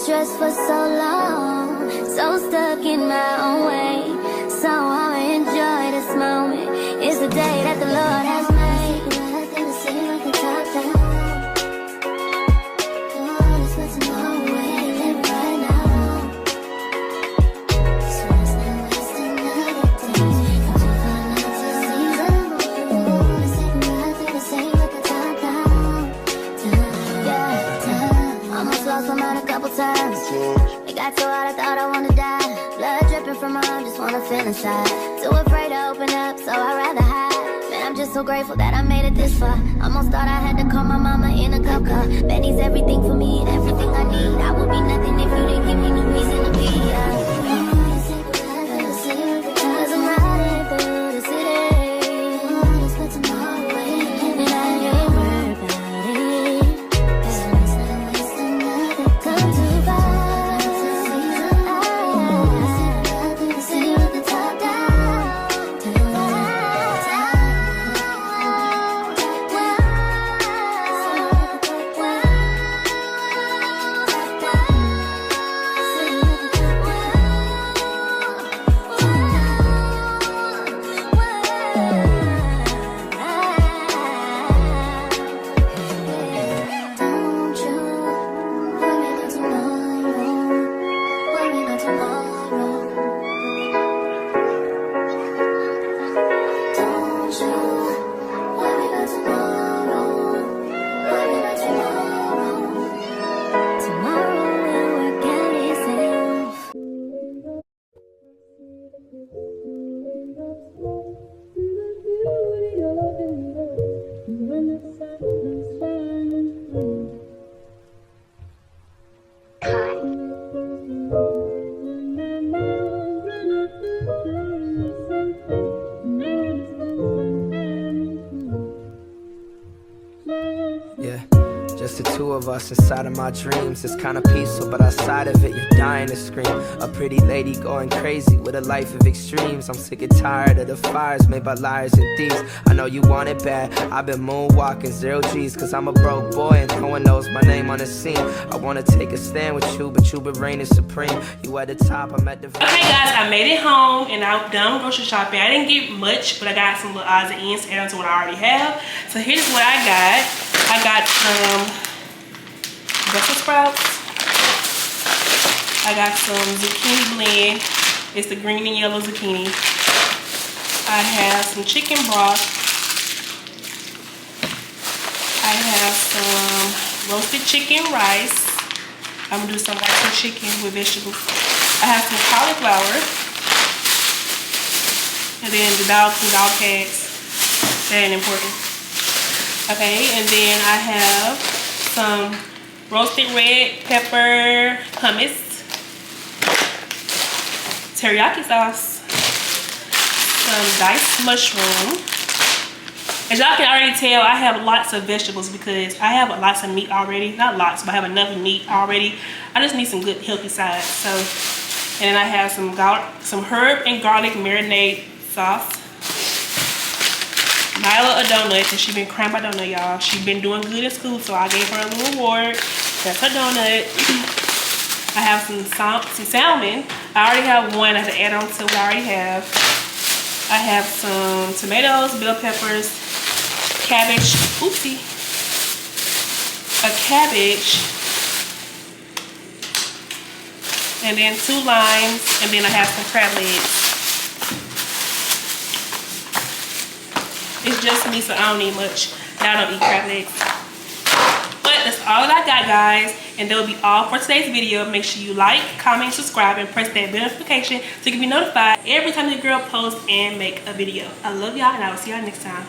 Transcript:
stressed for so long, so stuck in my own way. So I'ma enjoy this moment. It's the day that the Lord has made. It got so hot I thought I wanna die. Blood dripping from my arm, just wanna feel inside. Too afraid to open up, so I'd rather hide. Man, I'm just so grateful that I made it this far. Almost thought I had to call my mama in a cop car. Betty's everything for me and everything I need. I would be nothing if you didn't give me no reason to be. Cause I'm riding through the city. And I ain't worried about it. Come too far. Yeah, just the two of us inside of my dreams. It's kinda peaceful, but outside of it, you're dying to scream. A pretty lady going crazy with a life of extremes. I'm sick and tired of the fires made by liars and thieves. I know you want it bad, I've been moonwalking 0 G's. Cause I'm a broke boy and no one knows my name on the scene. I wanna take a stand with you, but you been reigning supreme. You at the top, I'm at the... Okay guys, I made it home and I'm done grocery shopping. I didn't get much, but I got some little odds and ends to add on to what I already have. So here's what I got. I got some Brussels sprouts. I got some zucchini blend. It's the green and yellow zucchini. I have some chicken broth. I have some roasted chicken rice. I'm gonna do some rice and chicken with vegetables. I have some cauliflower. And then the dog tags. That ain't important. Okay, and then I have some roasted red pepper hummus, teriyaki sauce, some diced mushroom. As y'all can already tell, I have lots of vegetables because I have lots of meat already. Not lots, but I have enough meat already. I just need some good healthy sides. So, and then I have some herb and garlic marinade sauce. Nyla a donut, and she been crying my donut, y'all. She been doing good in school, so I gave her a little award. That's her donut. I have some salmon. I already have one. I have to add on to what I already have. I have some tomatoes, bell peppers, cabbage. Oopsie. A cabbage. And then 2 limes. And then I have some crab legs. It's just me, so I don't need much. I don't eat crab legs. But that's all that I got, guys. And that will be all for today's video. Make sure you like, comment, subscribe, and press that bell notification so you can be notified every time the girl posts and make a video. I love y'all, and I will see y'all next time.